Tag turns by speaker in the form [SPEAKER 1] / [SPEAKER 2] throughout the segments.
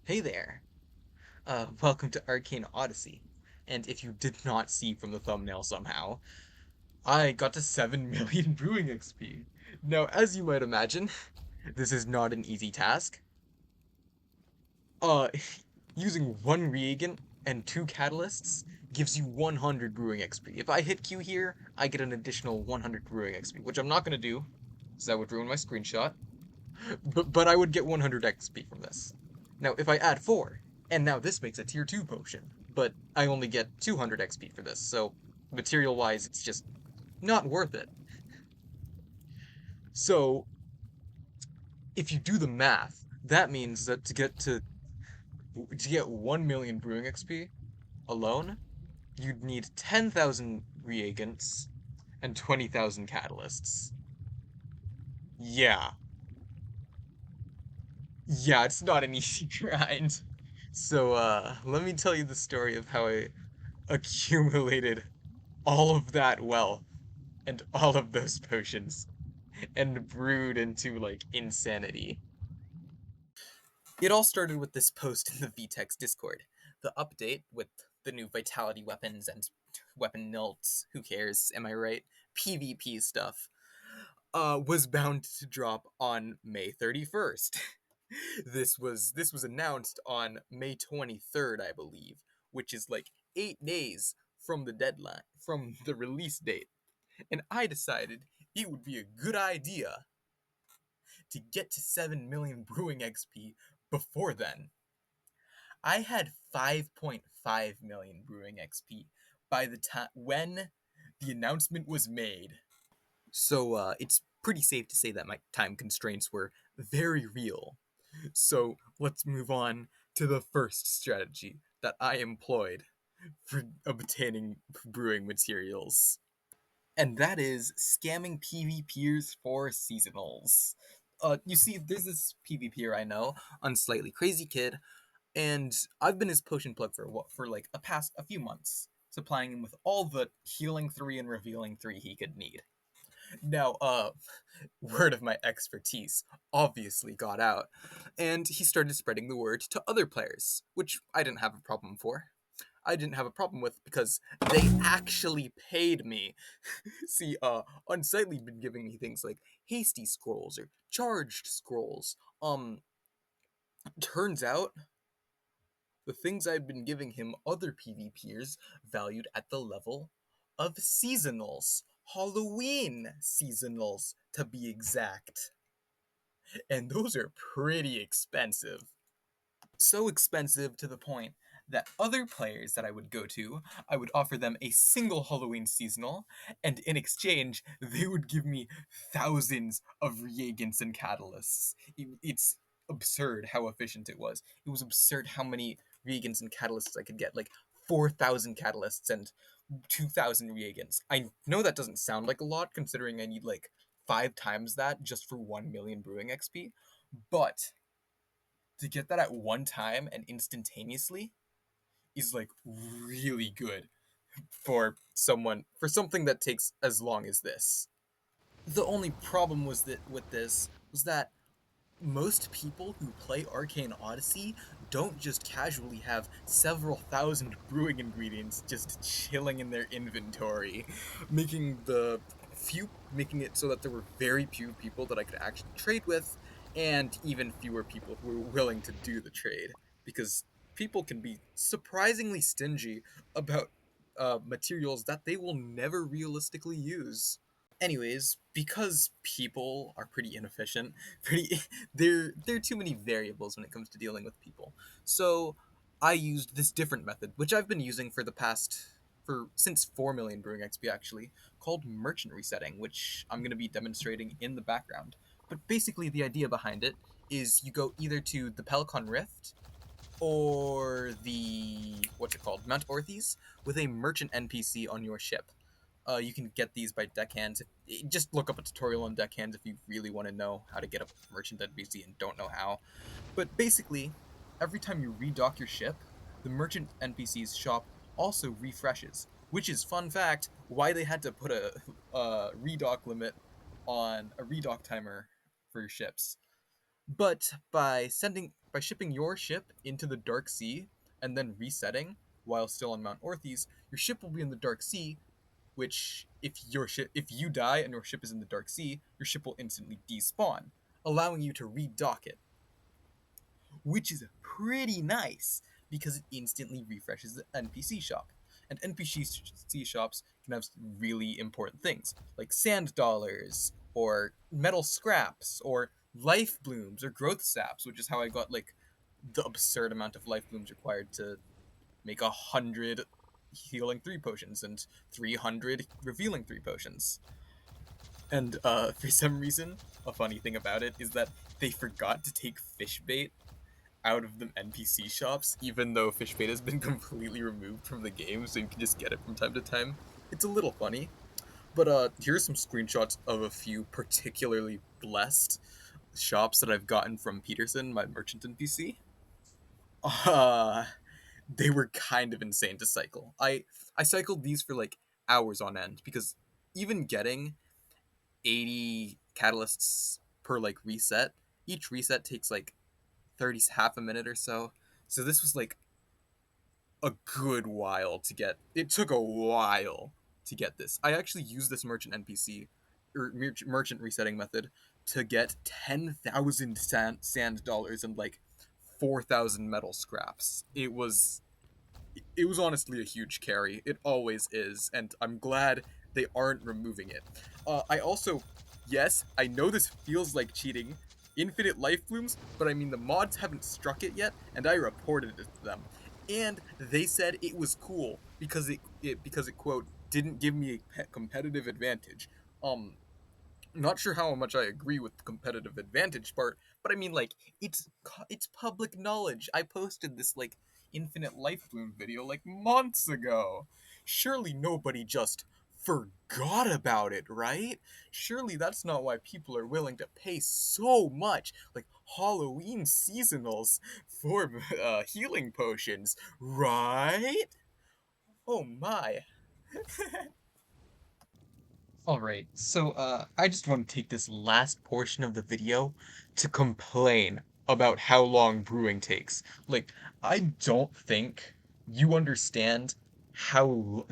[SPEAKER 1] Hey there! Welcome to Arcane Odyssey. And if you did not see from the thumbnail somehow, I got to 7 million Brewing XP. Now, as you might imagine, this is not an easy task. Uh, Using one reagent and two catalysts gives you 100 Brewing XP. If I hit Q here, I get an additional 100 Brewing XP, which I'm not gonna do, because that would ruin my screenshot. But I would get 100 XP from this. Now, if I add 4, and now this makes a tier 2 potion, but I only get 200 XP for this, so material-wise, it's just not worth it. So, if you do the math, that means that to get 1 million brewing XP alone, you'd need 10,000 reagents and 20,000 catalysts. Yeah. Yeah, it's not an easy grind. So, let me tell you the story of how I accumulated all of that wealth and all of those potions and brewed into, like, insanity. It all started with this post in the VTEX Discord. The update with the new vitality weapons and weapon nilts, who cares, am I right? PvP stuff, was bound to drop on May 31st. This was announced on May 23rd, I believe, which is like 8 days from the deadline, from the release date. And I decided it would be a good idea to get to 7 million brewing XP before then. I had 5.5 million brewing XP by the time when the announcement was made. So it's pretty safe to say that my time constraints were very real. So let's move on to the first strategy that I employed for obtaining brewing materials. And that is scamming PvPers for seasonals. You see, there's this PvPer I know on Slightly Crazy Kid, and I've been his potion plug for like a few months, supplying him with all the healing 3 and revealing 3 he could need. Now, word of my expertise obviously got out, and he started spreading the word to other players, which I didn't have a problem for. I didn't have a problem with because they actually paid me. See, Unsightly'd been giving me things like hasty scrolls or charged scrolls. Turns out the things I'd been giving him other PvPers valued at the level of seasonals. Halloween seasonals, to be exact. And those are pretty expensive. So expensive to the point that other players that I would go to, I would offer them a single Halloween seasonal, and in exchange, they would give me thousands of reagents and catalysts. It's absurd how efficient it was. It was absurd how many reagents and catalysts I could get, like 4,000 catalysts and 2,000 reagents. I know that doesn't sound like a lot, considering I need like 5 times that just for 1 million brewing XP, but to get that at one time and instantaneously is like really good for something that takes as long as this. The only problem was that with this was that most people who play Arcane Odyssey don't just casually have several thousand brewing ingredients just chilling in their inventory, making it so that there were very few people that I could actually trade with, and even fewer people who were willing to do the trade, because people can be surprisingly stingy about materials that they will never realistically use. Anyways, because people are pretty inefficient, pretty there are too many variables when it comes to dealing with people. So I used this different method, which I've been using for since 4 million brewing XP actually, called merchant resetting, which I'm going to be demonstrating in the background. But basically the idea behind it is you go either to the Pelican Rift or the what's it called, Mount Orthes, with a merchant NPC on your ship. You can get these by deckhands. Just look up a tutorial on deckhands if you really want to know how to get a merchant NPC and don't know how. But basically, every time you redock your ship, the merchant NPC's shop also refreshes. Which is, fun fact, why they had to put a redock limit on a redock timer for your ships. But by sending by shipping your ship into the Dark Sea and then resetting while still on Mount Orthes, your ship will be in the Dark Sea, which if you die and your ship is in the Dark Sea, your ship will instantly despawn, allowing you to redock it, which is pretty nice because it instantly refreshes the NPC shop. And NPC shops can have really important things like sand dollars or metal scraps or life blooms or growth saps, which is how I got like the absurd amount of life blooms required to make 100 healing 3 potions and 300 revealing 3 potions. And for some reason, a funny thing about it is that they forgot to take fish bait out of the NPC shops, even though fish bait has been completely removed from the game, so you can just get it from time to time. It's a little funny. But here's some screenshots of a few particularly blessed shops that I've gotten from Peterson, my merchant NPC. Uh, they were kind of insane to cycle. I cycled these for like hours on end because even getting 80 catalysts per like reset, each reset takes like 30 half a minute or so. So this was like a good while to get. It took a while to get this. I actually used this merchant NPC or merchant resetting method to get 10,000 sand dollars and like 4,000 metal scraps. It was honestly a huge carry. It always is, and I'm glad they aren't removing it. I also, yes, I know this feels like cheating. Infinite life blooms, but I mean the mods haven't struck it yet, and I reported it to them, and they said it was cool because it quote didn't give me a competitive advantage. Um, not sure how much I agree with the competitive advantage part, but I mean like it's public knowledge. I posted this like infinite life bloom video like months ago. Surely nobody just forgot about it, right? Surely that's not why people are willing to pay so much like Halloween seasonals for healing potions, right? Oh my. Alright, so I just want to take this last portion of the video to complain about how long brewing takes. Like, I don't think you understand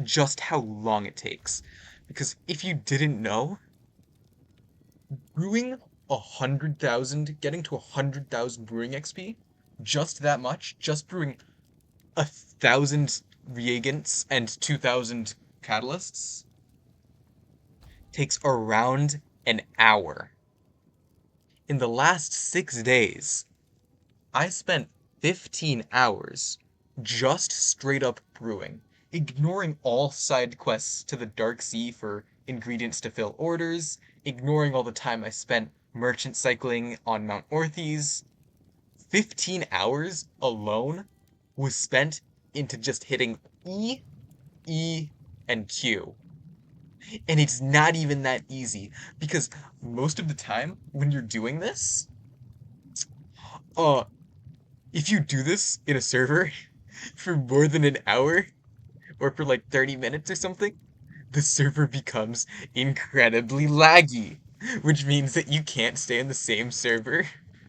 [SPEAKER 1] just how long it takes. Because if you didn't know, brewing 100,000, getting to 100,000 brewing XP, just that much, just brewing 1,000 reagents and 2,000 catalysts, takes around an hour. In the last 6 days, I spent 15 hours just straight up brewing, ignoring all side quests to the Dark Sea for ingredients to fill orders, ignoring all the time I spent merchant cycling on Mount Orthes. 15 hours alone was spent into just hitting E, E, and Q. And it's not even that easy because most of the time when you're doing this, uh, if you do this in a server for more than an hour or for like 30 minutes or something, the server becomes incredibly laggy, which means that you can't stay in the same server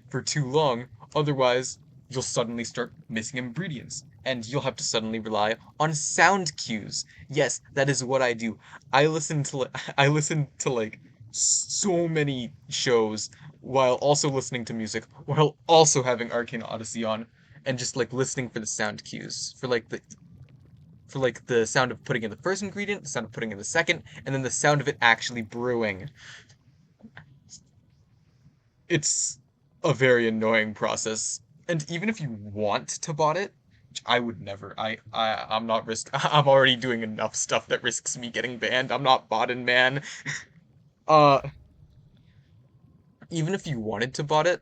[SPEAKER 1] for too long. Otherwise, you'll suddenly start missing ingredients, and you'll have to suddenly rely on sound cues. Yes, that is what I do. I listen to like so many shows while also listening to music, while also having Arcane Odyssey on, and just like listening for the sound cues, for like the sound of putting in the first ingredient, the sound of putting in the second, and then the sound of it actually brewing. It's a very annoying process. And even if you want to bot it, which I would never. I'm not I'm already doing enough stuff that risks me getting banned. I'm not botting, man. Uh Even if you wanted to bot it,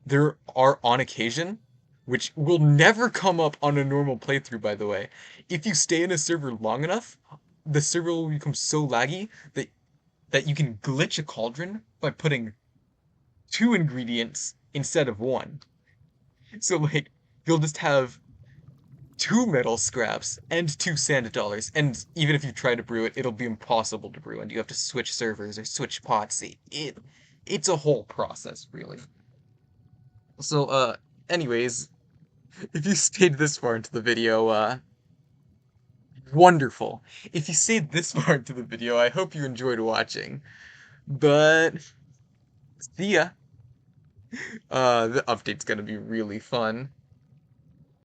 [SPEAKER 1] there are on occasion, which will never come up on a normal playthrough, by the way. If you stay in a server long enough, the server will become so laggy that you can glitch a cauldron by putting two ingredients instead of one. So like you'll just have two metal scraps and two sand dollars, and even if you try to brew it, it'll be impossible to brew, and you have to switch servers or switch pots. It's a whole process, really. So Anyways, if you stayed this far into the video, wonderful. If you stayed this far into the video, I hope you enjoyed watching. But see ya. The update's gonna be really fun.